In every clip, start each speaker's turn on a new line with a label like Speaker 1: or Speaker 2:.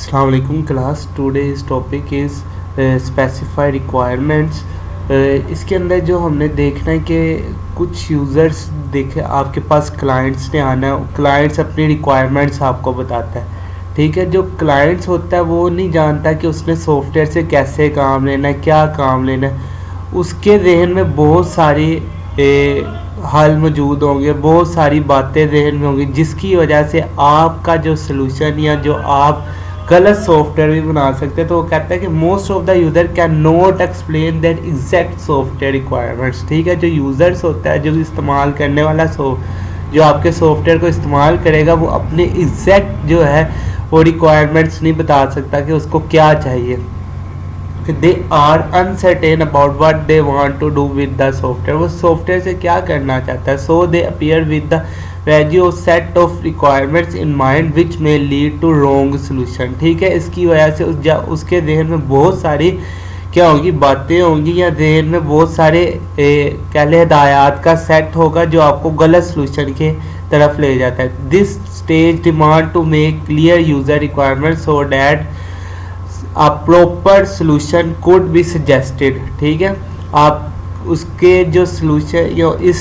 Speaker 1: अस्सलाम वालेकुम class. Today's topic is specify requirements. इसके अंदर जो हमने देखना है कि कुछ यूज़र्स देखे आपके पास क्लाइंट्स ने आना है, क्लाइंट्स अपनी रिक्वायरमेंट्स आपको बताता है। ठीक है, जो क्लाइंट्स होता है वो नहीं जानता कि उसने सॉफ्टवेयर से कैसे काम लेना है, क्या काम लेना है। उसके जहन में बहुत सारी हल मौजूद होंगे, बहुत सारी बातें जहन में होंगी, जिसकी वजह से आपका जो सलूशन या जो आप गलत सॉफ्टवेयर भी बना सकते हैं। तो वो कहता है कि most of the user can not explain that exact software requirements. ठीक है, जो यूज़र्स होता है, जो इस्तेमाल करने वाला जो आपके सॉफ्टवेयर को इस्तेमाल करेगा, वो अपने एग्जैक्ट जो है वो रिक्वायरमेंट्स नहीं बता सकता कि उसको क्या चाहिए। They are uncertain about what they want to do with the software. वो सॉफ्टवेयर से क्या करना चाहता है। So they appear with the value set of requirements in mind which में लीड टू रॉन्ग सोल्यूशन। ठीक है, इसकी वजह से उसके जहन में बहुत सारी क्या होगी, बातें होंगी, या जहन में बहुत सारे कह लें हिदायत का सेट होगा जो आपको गलत सोल्यूशन के तरफ ले जाता है। This stage demand to make clear user requirement so that a proper solution could be suggested। ठीक है, आप उसके जो सलूशन या इस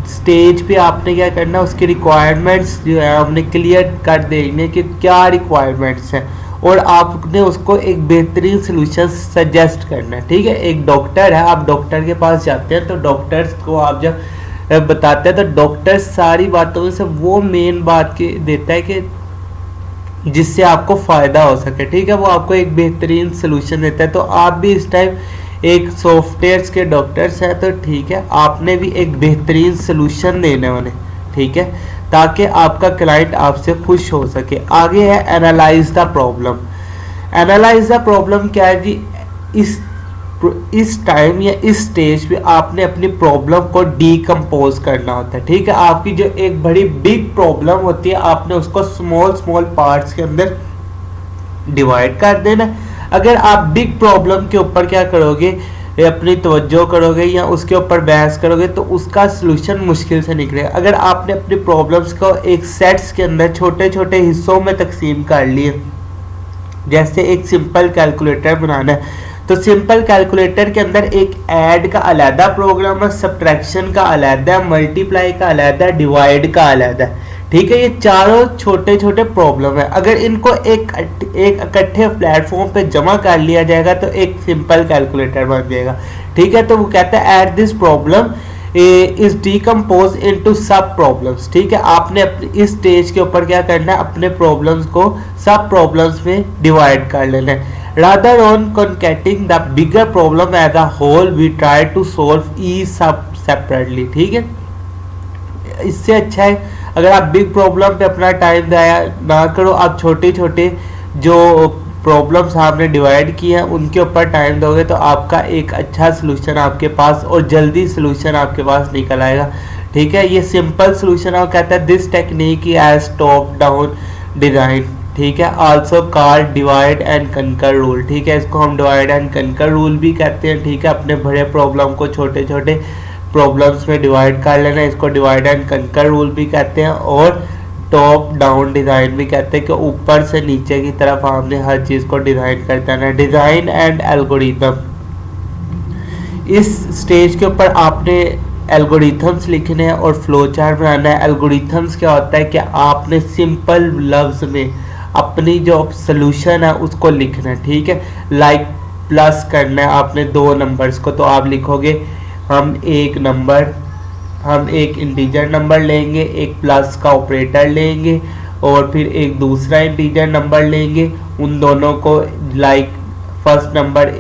Speaker 1: स्टेज पे आपने क्या करना है, उसकी रिक्वायरमेंट्स जो है हमने क्लियर कर देने कि क्या रिक्वायरमेंट्स हैं, और आपने उसको एक बेहतरीन सलूशन सजेस्ट करना है। ठीक है, एक डॉक्टर है, आप डॉक्टर के पास जाते हैं तो डॉक्टर्स को आप जब बताते हैं तो डॉक्टर सारी बातों में से वो मेन बात की देता है कि जिससे आपको फ़ायदा हो सके। ठीक है, वो आपको एक बेहतरीन सलूशन देता है। तो आप भी इस टाइम एक सॉफ्टवेयर्स के डॉक्टर्स हैं, तो ठीक है, आपने भी एक बेहतरीन सलूशन देने वाले। ठीक है, ताकि आपका क्लाइंट आपसे खुश हो सके। आगे है analyse the problem. Analyse the problem क्या है जी, इस टाइम या इस स्टेज पे आपने अपनी प्रॉब्लम को डीकम्पोज करना होता है। ठीक है, आपकी जो एक बड़ी बिग प्रॉब्लम होती है, आपने उसको स्मॉल पार्ट्स के अंदर डिवाइड कर देना। अगर आप बिग प्रॉब्लम के ऊपर क्या करोगे, अपनी तवज्जो करोगे या उसके ऊपर बहस करोगे, तो उसका सलूशन मुश्किल से निकलेगा। अगर आपने अपनी प्रॉब्लम्स को एक सेट्स के अंदर छोटे छोटे हिस्सों में तकसीम कर लिए, जैसे एक सिंपल कैलकुलेटर बनाना है, तो सिंपल कैलकुलेटर के अंदर एक ऐड का अलहदा प्रोग्राम है, सब्ट्रैक्शन का अलहदा, मल्टीप्लाई का अलहदा, डिवाइड का अलहदा। ठीक है, ये चारों छोटे छोटे प्रॉब्लम है। अगर इनको एक इकट्ठे प्लेटफॉर्म पे जमा कर लिया जाएगा तो एक सिंपल कैलकुलेटर बन जाएगा। ठीक है, तो वो कहता है at this problem is decompose into सब प्रॉब्लम्स। ठीक है, आपने अपने इस स्टेज के ऊपर क्या करना है, अपने प्रॉब्लम्स को सब प्रॉब्लम्स में डिवाइड कर लेना है। Rather on concatenating the bigger problem as a whole, we try to solve each sub separately। ठीक है, इससे अच्छा है अगर आप बिग प्रॉब्लम पे अपना टाइम ज़ाया ना करो, आप छोटे छोटे जो प्रॉब्लम्स आपने डिवाइड किए हैं उनके ऊपर टाइम दोगे, तो आपका एक अच्छा सलूशन आपके पास और जल्दी सलूशन आपके पास निकल आएगा। ठीक है, ये सिंपल सलूशन है। कहता है this technique as top down design. ठीक है, also called divide and conquer rule. ठीक है, इसको हम डिवाइड एंड कंकर रूल भी कहते हैं। ठीक है, अपने बड़े प्रॉब्लम को छोटे छोटे प्रॉब्लम्स में डिवाइड कर लेना, इसको डिवाइड एंड कंकर रूल भी कहते हैं, और टॉप डाउन डिज़ाइन भी कहते हैं कि ऊपर से नीचे की तरफ आपने हर चीज़ को डिज़ाइन करते हैं। डिज़ाइन एंड एल्गोरिथम, इस स्टेज के ऊपर आपने एल्गोरिथम्स लिखने हैं और फ्लो चार्ट बनाना है। एल्गोरिथम्स क्या होता है कि आपने सिंपल लफ्ज़ में अपनी जो सलूशन है उसको लिखना है। ठीक है, लाइक प्लस करना है आपने दो नंबर्स को, तो आप लिखोगे हम एक इंटीजर नंबर लेंगे, एक प्लस का ऑपरेटर लेंगे, और फिर एक दूसरा इंटीजर नंबर लेंगे। उन दोनों को like first number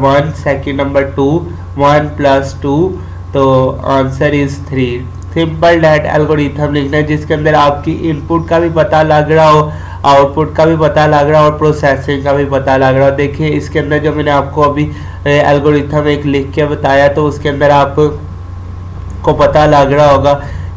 Speaker 1: 1, second number 2, 1 + 2, तो answer is 3। Simple that algorithm लिखना है जिसके अंदर आपकी इनपुट का भी पता लग रहा हो, आउटपुट का भी पता लग रहा हो, और प्रोसेसिंग का भी पता लग रहा हो। देखिए, इसके अंदर जो मैंने आपको अभी एल्गोरिथम एक लिख के बताया, तो उसके अंदर आपको पता लग रहा होगा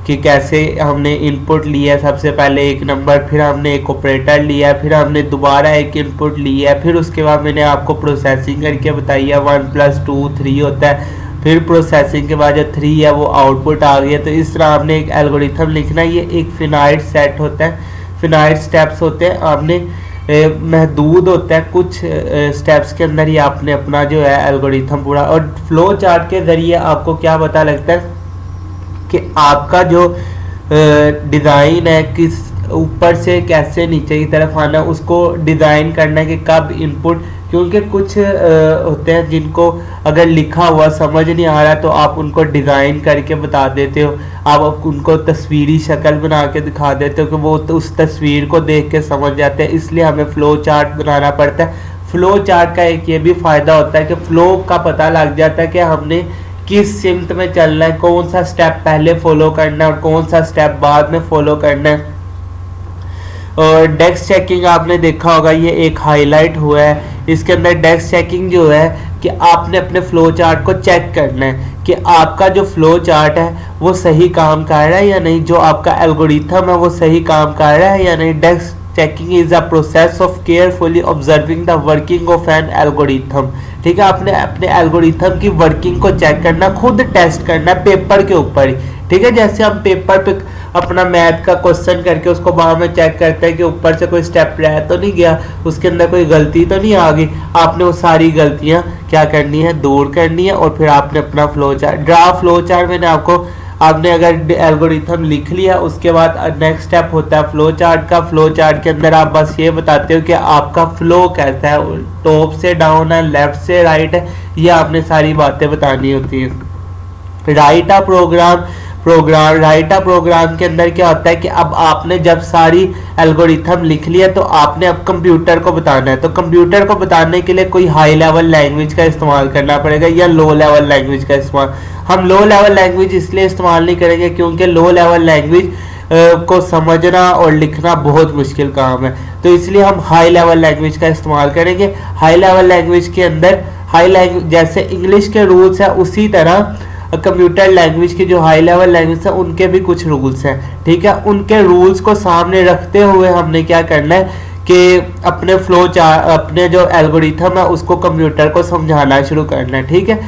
Speaker 1: कि कैसे हमने इनपुट लिया, सबसे पहले एक नंबर, फिर हमने एक ऑपरेटर लिया, फिर हमने दोबारा एक इनपुट लिया, फिर उसके बाद मैंने आपको प्रोसेसिंग करके बताई है 1 + 2 3 होता है, फिर प्रोसेसिंग के बाद जो 3 है वो आउटपुट आ गया। तो इस तरह आपने एक एल्गोरिथम लिखना है। ये एक फिनाइट सेट होता है। फिनाइट स्टेप्स होते हैं, आपने महदूद होता है कुछ स्टेप्स के अंदर ही आपने अपना जो है एल्गोरिथम पूरा। और फ्लो चार्ट के ज़रिए आपको क्या पता लगता है कि आपका जो डिज़ाइन है किस ऊपर से कैसे नीचे की तरफ आना है, उसको डिज़ाइन करना है कि कब इनपुट, क्योंकि कुछ होते हैं जिनको अगर लिखा हुआ समझ नहीं आ रहा तो आप उनको डिज़ाइन करके बता देते हो, आप उनको तस्वीरी शक्ल बना के दिखा देते हो कि वो तो उस तस्वीर को देख के समझ जाते हैं। इसलिए हमें फ़्लो चार्ट बनाना पड़ता है। फ़्लो चार्ट का एक ये भी फ़ायदा होता है कि फ़्लो का पता लग जाता है कि हमने किस सिमत में चलना है, कौन सा स्टेप पहले फॉलो करना है और कौन सा स्टेप बाद में फॉलो करना है। और डेस्क चेकिंग आपने देखा होगा, ये एक हाईलाइट हुआ है इसके अंदर। डेस्क चेकिंग जो है कि आपने अपने फ्लो चार्ट को चेक करना है कि आपका जो फ्लो चार्ट है वो सही काम कर रहा है या नहीं, जो आपका एल्गोरिथम है वो सही काम कर रहा है या नहीं। Desk checking is a process of carefully observing the working of an algorithm. ठीक है, आपने अपने एल्गोरिथम की वर्किंग को चेक करना, खुद टेस्ट करना पेपर के ऊपर ही। ठीक है, जैसे हम पेपर पे अपना मैथ का क्वेश्चन करके उसको बाद में चेक करते हैं कि ऊपर से कोई स्टेप रह तो नहीं गया, उसके अंदर कोई गलती तो नहीं आ गई, आपने वो सारी गलतियां क्या करनी है, दूर करनी है। और फिर आपने अपना flow chart, draw flow chart मैंने आपने अगर एल्गोरिथम लिख लिया उसके बाद नेक्स्ट स्टेप होता है फ्लो चार्ट का। फ्लो चार्ट के अंदर आप बस ये बताते हो कि आपका फ्लो कैसा है, टॉप से डाउन है, लेफ्ट से राइट है, ये आपने सारी बातें बतानी होती है। राइट अ प्रोग्राम के अंदर क्या होता है कि अब आपने जब सारी एल्गोरिथम लिख लिया तो आपने अब कंप्यूटर को बताना है। तो कंप्यूटर को बताने के लिए कोई हाई लेवल लैंग्वेज का इस्तेमाल करना पड़ेगा या लो लेवल लैंग्वेज का इस्तेमाल। हम लो लेवल लैंग्वेज इसलिए इस्तेमाल नहीं करेंगे क्योंकि लो लेवल लैंग्वेज को समझना और लिखना बहुत मुश्किल काम है, तो इसलिए हम हाई लेवल लैंग्वेज का इस्तेमाल करेंगे। हाई लेवल लैंग्वेज के अंदर जैसे इंग्लिश के रूल्स है उसी तरह कंप्यूटर लैंग्वेज की जो हाई लेवल लैंग्वेज है उनके भी कुछ रूल्स हैं। ठीक है, उनके रूल्स को सामने रखते हुए हमने क्या करना है कि अपने जो एल्गोरिथम है उसको कंप्यूटर को समझाना शुरू करना है। ठीक है,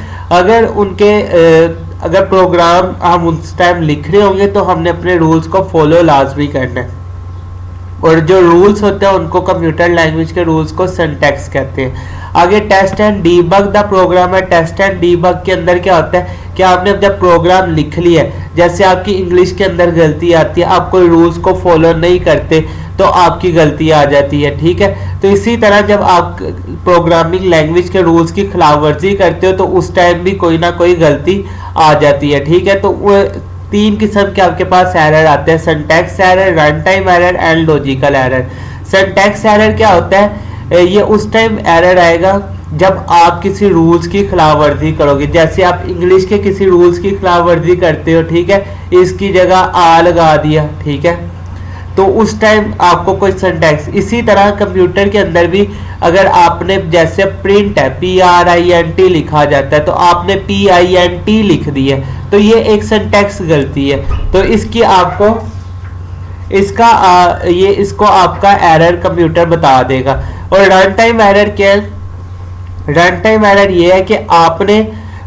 Speaker 1: अगर प्रोग्राम हम उस टाइम लिख रहे होंगे तो हमने अपने रूल्स को फॉलो लाजमी करना है। और जो रूल्स होते हैं उनको कंप्यूटर लैंग्वेज के रूल्स को सिंटैक्स कहते हैं। आगे test and debug the program है। टेस्ट एंड डीबग के अंदर क्या होता है कि आपने जब प्रोग्राम लिख लिया है, जैसे आपकी इंग्लिश के अंदर गलती आती है, आप कोई रूल्स को फॉलो नहीं करते तो आपकी गलती आ जाती है। ठीक है, तो इसी तरह जब आप प्रोग्रामिंग लैंग्वेज के रूल्स की खिलाफवर्जी करते हो तो उस टाइम भी कोई ना कोई गलती आ जाती है। ठीक है, तो वो 3 किस्म के आपके पास एरर आते हैं, syntax error, run time error and logical error. Syntax error क्या होता है, ये उस टाइम एरर आएगा जब आप किसी रूल्स की खिलाफवर्जी करोगे। जैसे आप इंग्लिश के किसी रूल्स की खिलाफवर्जी करते हो, ठीक है, इसकी जगह आ लगा दिया, ठीक है, तो उस टाइम आपको कोई सिंटैक्स। इसी तरह कंप्यूटर के अंदर भी अगर आपने जैसे प्रिंट है PRINT लिखा जाता है तो आपने PINT लिख दिया तो ये एक सिंटैक्स गलती है, तो इसको आपका एरर कंप्यूटर बता देगा। और रन टाइम एरर क्या है, रन टाइम एरर ये है कि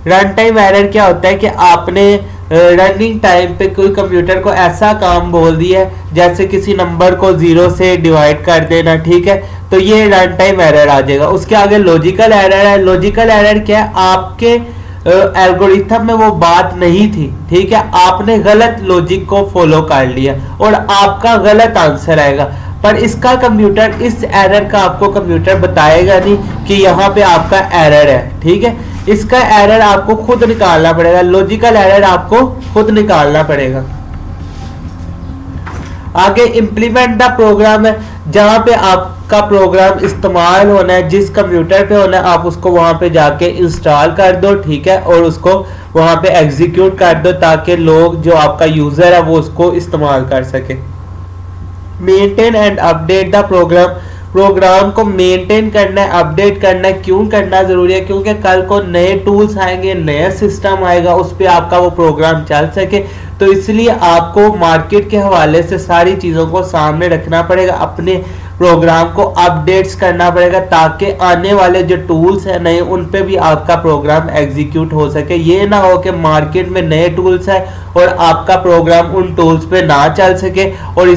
Speaker 1: रन टाइम एरर क्या होता है कि आपने रनिंग टाइम पे कोई कंप्यूटर को ऐसा काम बोल दिया है जैसे किसी नंबर को 0 से डिवाइड कर देना, ठीक है, तो ये रन टाइम एरर आ जाएगा। उसके आगे लॉजिकल एरर है। लॉजिकल एरर क्या है, आपके एल्गोरिथम में वो बात नहीं थी, ठीक है, आपने गलत लॉजिक को फॉलो कर लिया और आपका गलत आंसर आएगा, पर इसका कंप्यूटर, इस एरर का आपको कंप्यूटर बताएगा नहीं कि यहाँ पे आपका एरर है। ठीक है, इसका एरर आपको खुद निकालना पड़ेगा, लॉजिकल एरर आपको खुद निकालना पड़ेगा। आगे इंप्लीमेंट द प्रोग्राम है, जहां पे आपका प्रोग्राम इस्तेमाल होना है, जिस कंप्यूटर पे होना है आप उसको वहां पे जाके इंस्टॉल कर दो, ठीक है, और उसको वहां पे एग्जीक्यूट कर दो ताकि लोग, जो आपका यूजर है, वो उसको इस्तेमाल कर सके। Maintain and update the program को मेंटेन करना है, अपडेट करना है। क्यों करना जरूरी है, क्योंकि कल को नए टूल्स आएंगे, नया सिस्टम आएगा, उस पर आपका वो प्रोग्राम चल सके, तो इसलिए आपको मार्केट के हवाले से सारी चीज़ों को सामने रखना पड़ेगा, अपने प्रोग्राम को अपडेट्स करना पड़ेगा ताकि आने वाले जो टूल्स हैं नए, उन पे भी आपका प्रोग्राम एग्जीक्यूट हो सके। ये ना हो कि मार्केट में नए टूल्स है और आपका प्रोग्राम उन टूल्स पे ना चल सके और